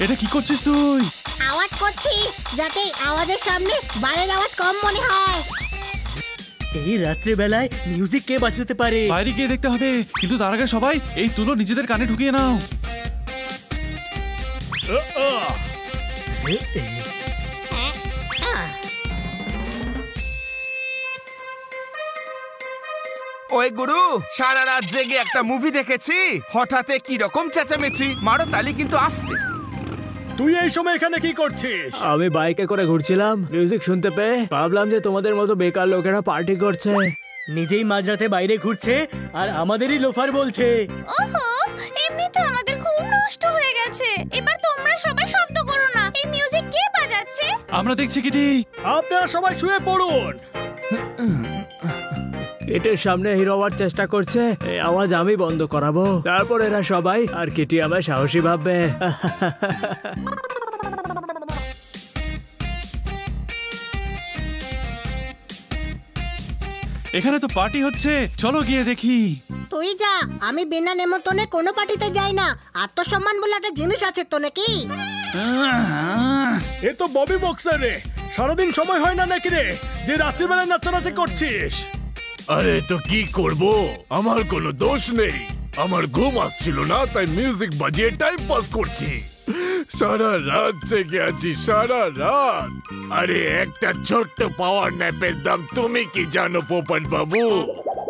এটা কি করছিস তুই? আওয়াজ করছি যাতে আওয়াজের সামনে বাইরের আওয়াজ কম মনে হয়। এই রাত্রে বেলায় মিউজিক কে বাজাতে পারে? বাইরে গিয়ে দেখতে হবে, কিন্তু তার আগে সবাই এই তুলো নিজেদের কানে ঢুকিয়ে নাও। ওই গুরু, সারা রাত জেগে একটা মুভি দেখেছি, হঠাৎ কি রকম চেঁচামেচি, মারো তালি কিন্তু আসতে। তুই এই সময় এখানে কি করছিস? আমি বাইকে করে ঘুরছিলাম, মিউজিক শুনতে পেয়ে ভাবলাম যে তোমাদের মতো বেকার লোকেরা পার্টি করছে। নিজেই মাঝরাতে বাইরে ঘুরছে আর আমাদেরই লোফার বলছে। ওহো, এমনি তো আমাদের ঘুম নষ্ট হয়ে গেছে। এবার তোমরা সবাই শব্দ করো না। এই মিউজিক কে বাজাচ্ছে? আমরা দেখছি কিটি। আপনারা সবাই শুয়ে পড়ুন। কিটির সামনে হিরো হওয়ার চেষ্টা করছে, এই আওয়াজ আমি বন্ধ করাবো, তারপর এরা সবাই আর কিটি আমায় সাহসী ভাববে। এখানে তো পার্টি হচ্ছে, চলো গিয়ে দেখি। তুই যা, আমি বিনা নেমন্তন্নে কোনো পার্টিতে যাই না। আত্মসম্মান বলে একটা জিনিস আছে তো নাকি? এ তো ববি বক্সার রে, সারাদিন সময় হয় না নাকি রে যে রাত্রিবেলা নাচানাচি করছিস? আরে তো কি করব, আমার কোনো দোষ নেই। আমার ঘুম আসছিল না, তাই মিউজিক বাজিয়ে টাইম পাস করছি। সারা রাত জেগে আছি, সারা রাত। আরে একটা ছোট্ট পাওয়ার ন্যাপের দাম তুমি কি জানো পোপট বাবু?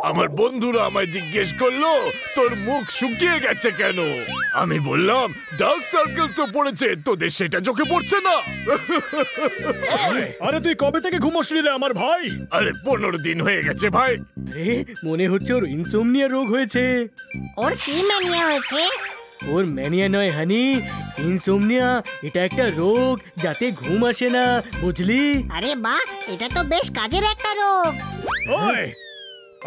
আমার বন্ধুরা আমায় জিজ্ঞেস করলো তোর মুখ শুকিয়ে গেছে কেন। আমি বললাম ডার্ক সার্কেল তো পড়েছে, তোদের সেটা চোখে পড়ছে না। আরে তুই কবে থেকে ঘুমোসনি রে আমার ভাই? আরে 15 দিন হয়ে গেছে ভাই। মনে হচ্ছে ওর ইনসোমনিয়া রোগ হয়েছে। ওর কি ম্যানিয়া হয়েছে? ওর ম্যানিয়া নয় হানি, ইনসোমনিয়া। এটা একটা রোগ যাতে ঘুম আসে না, বুঝলি? আরে বাহ, এটা তো বেশ কাজের একটা রোগ। ওই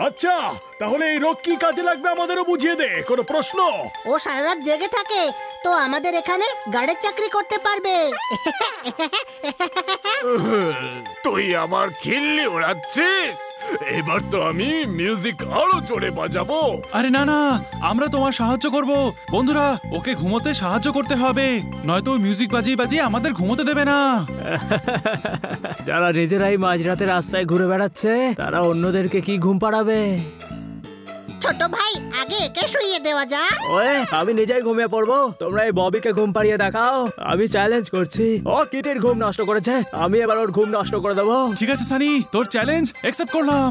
আচ্ছা, তাহলে এই রোগ কি কাজে লাগবে আমাদেরও বুঝিয়ে দে। কোনো প্রশ্ন? ও সারা রাত জেগে থাকে তো আমাদের এখানে গার্ডের চাকরি করতে পারবে। তুই আমার খিল্লি ওড়াচ্ছিস? এবার তো আমি মিউজিক আরো জোরে বাজাবো। আরে না না, আমরা তোমার সাহায্য করব। বন্ধুরা, ওকে ঘুমোতে সাহায্য করতে হবে, নয়তো মিউজিক বাজিয়ে বাজিয়ে আমাদের ঘুমোতে দেবে না। যারা নিজেরাই মাঝরাতে রাস্তায় ঘুরে বেড়াচ্ছে, তারা অন্যদেরকে কি ঘুম পাড়াবে? ছোট ভাই, আগে একে শুইয়ে দেওয়া যাক। ওয়ে, আমি নিজেই ঘুমিয়ে পড়বো, তোমরা এই ববিকে ঘুম পাড়িয়ে দেখাও। আমি চ্যালেঞ্জ করছি, ও কিটির ঘুম নষ্ট করেছে, আমি এবার ওর ঘুম নষ্ট করে দেবো। ঠিক আছে সানি, তোর চ্যালেঞ্জ অ্যাকসেপ্ট করলাম।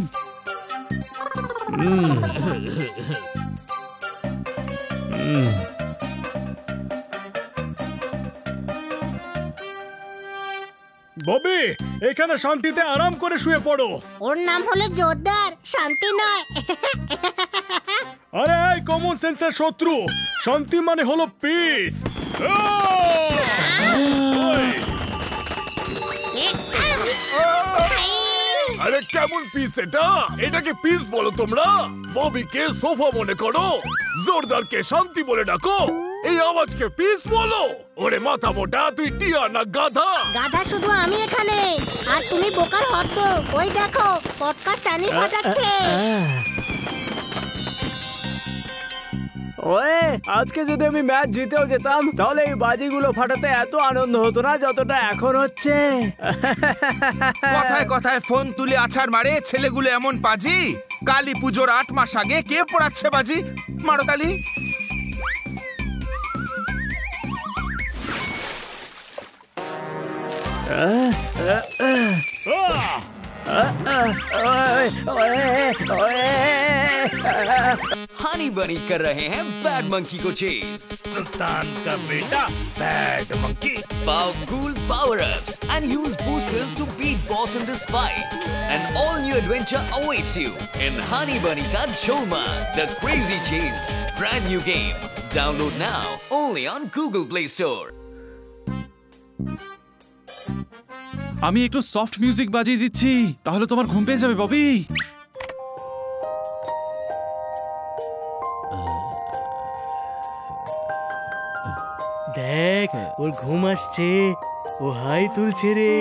ববি, এখানে শান্তিতে আরাম করে শুয়ে পড়ো। ওর নাম হলো জোরদার, শান্তি নয়। আরে এই কমন সেন্সের শত্রু, শান্তি মানে হলো পিস। আরে কেমন পিস এটা? এটাকে পিস বলো তোমরা? ববিকে সোফা মনে করো, জোরদারকে শান্তি বলে ডাকো, এই আওয়াজকে পিস বলো? ওরে মাথা মোটা, তুই টিয়া না গাধা? গাধা শুধু আমি এখানে, আর তুমি বোকার হদ্দ। ওই দেখো, পডকাস্ট সানি ফাটাচ্ছে। ওয়ে, আজকে যদি আমি ম্যাচ জিতেও যেতাম, তাহলে এই বাজিগুলো ফাটাতে এত আনন্দ হতো না যতটা এখন হচ্ছে। কথায় কথায় ফোন তুলে আছাড় মারে ছেলেগুলো এমন পাজি। কালী পুজোর 8 মাস আগে কে পড়াচ্ছে বাজি? মারো তালি। हनी बनी कर रहे हैं बैड मंकी को चेस। सुल्तान का बेटा bad monkey. Powerful power-ups and use boosters to beat boss in this fight. An all-new adventure awaits you in Honey Bunny Ka Jholma, The Crazy Chase. Brand new game. Download now only on Google Play Store. আমি একটু soft music বাজিয়ে দিচ্ছি, তাহলে তোমার ঘুম পেয়ে যাবে ববি। দেখ ওর ঘুম আসছে, ও হাই তুলছে রে।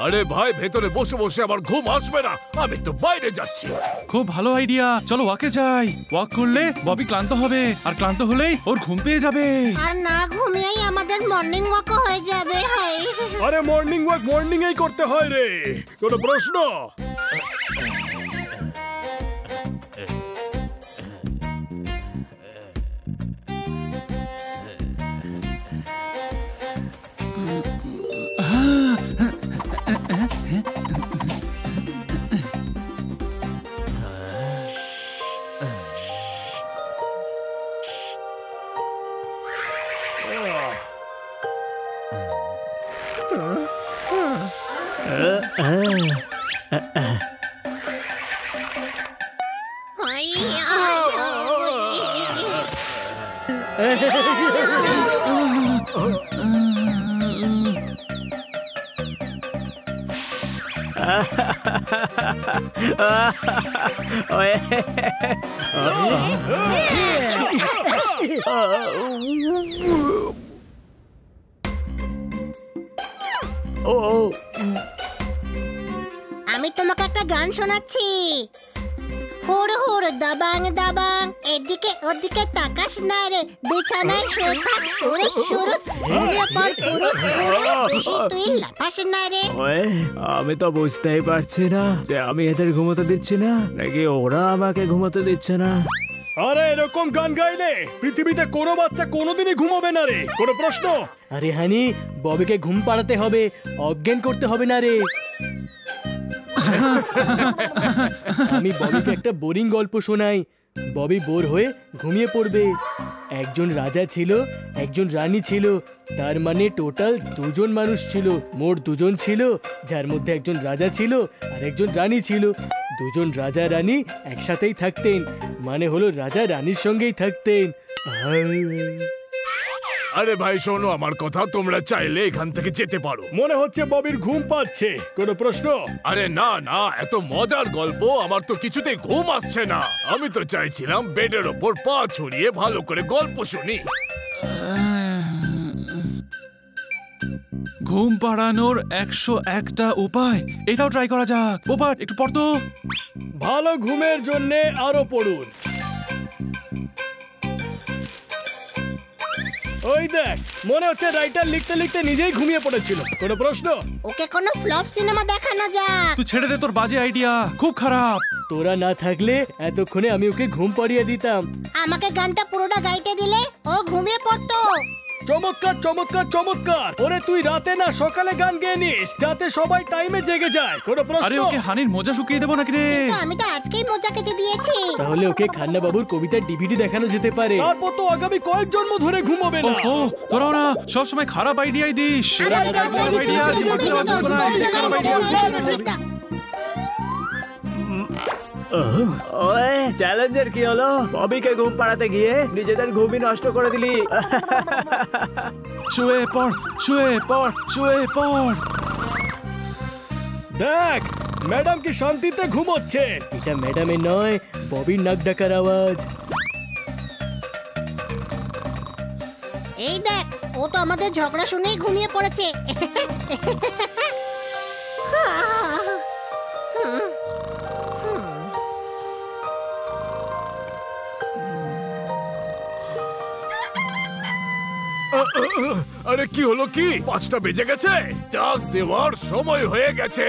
আরে ভাই, ভেতরে বসে বসে আমার ঘুম আসবে না, আমি তো বাইরে যাচ্ছি। খুব ভালো আইডিয়া, চলো ওয়াকে যাই। ওয়াক করলে ববি ক্লান্ত হবে, আর ক্লান্ত হলেই ওর ঘুম পেয়ে যাবে। আর না ঘুমিয়েই আমাদের মর্নিং ওয়াকও হয়ে যাবে। হাই, আরে মর্নিং ওয়াক মর্নিং এই করতে হয় রে, কোনো প্রশ্ন? আমি তোমাকে একটা গান শোনাচ্ছি। হুড় হুড় দাবাং দাবাং, এদিকে ওদিকে তাকাস না রে, বিছানায় শুয়ে থাক শুরুত শুরুত, ঘুমিয়ে পড় পুরুত পুরুত, বেশি তুই লাফাস না রে। আমি তো বুঝতেই পারছি না যে আমি এদের ঘুমোতে দিচ্ছি না নাকি ওরা আমাকে ঘুমোতে দিচ্ছে না। আরে এরকম গান গাইলে পৃথিবীতে কোনো বাচ্চা কোনোদিনই ঘুমাবে না রে, কোনো প্রশ্ন? আরে হানি, ববিকে ঘুম পাড়াতে হবে, অজ্ঞান করতে হবে না রে। আমি ববিকে একটা বোরিং গল্প শোনাই, ববি বোর হয়ে ঘুমিয়ে পড়বে। একজন রাজা ছিল, একজন রানী ছিল, তার মানে টোটাল দুজন মানুষ ছিল, মোট দুজন ছিল, যার মধ্যে একজন রাজা ছিল আর একজন রানী ছিল। দুজন রাজা রানী একসাথেই থাকতেন, মানে হলো রাজা রানীর সঙ্গেই থাকতেন। আরে ভাই শোনো আমার কথা, তোমরা চাইলে এখান থেকে যেতে পারো। মনে হচ্ছে ববির ঘুম পাচ্ছে, কোনো প্রশ্ন? আরে না না, এত মজার গল্প, আমার তো কিছুতেই ঘুম আসছে না। আমি তো চাইছিলাম বেডের ওপর পা ছড়িয়ে ভালো করে গল্প শুনি। ঘুম পাড়ানোর 101টা উপায়, এটাও ট্রাই করা যাক। পোপাট একটু পড় তো। ভালো ঘুমের জন্য আরো পড়ুন। ওই দেখ, মনে হচ্ছে রাইটার লিখতে লিখতে নিজেই ঘুমিয়ে পড়েছিল। কোনো প্রশ্ন? ওকে কোনো ফ্লপ সিনেমা দেখানো যাক। তুই ছেড়ে দে তোর বাজে আইডিয়া, খুব খারাপ। তোরা না থাকলে এতক্ষণে আমি ওকে ঘুম পাড়িয়ে দিতাম। আমাকে গানটা পুরোটা গাইতে দিলে ও ঘুমিয়ে পড়তো। চমৎকার চমৎকার চমৎকার। ওরে তুই রাতে না সকালে গান গেয়ে নিস, যাতে সবাই টাইমে জেগে যায়। কোনো প্রশ্ন? আরে ওকে হানির মোজা শুকিয়ে দেবো নাকি রে? আমি তো আজকেই মোজা কেটে দিয়েছি। তাহলে ওকে খান্না বাবুর কবিতার ডিভিডি দেখানো যেতে পারে। তারপর তো আগামী কয়েক জন্ম ধরে ঘুমাবে না। ওফো, তোরাও না সবসময় খারাপ আইডিয়াই দিস। চ্যালেঞ্জের কি হলো? ববিকে ঘুম পাড়াতে গিয়ে নিজেদের ঘুমই নষ্ট করে দিলি। শুয়ে পড়, শুয়ে পড়, শুয়ে পড়। দেখ, ম্যাডাম কি শান্তিতে ঘুমোচ্ছে। এটা ম্যাডামের নয়, ববির নাক ডাকার আওয়াজ। এই দেখ, ও তো আমাদের ঝগড়া শুনেই ঘুমিয়ে পড়েছে। আরে কি হলো কি? 5টা বেজে গেছে, ডাক দেওয়ার সময় হয়ে গেছে।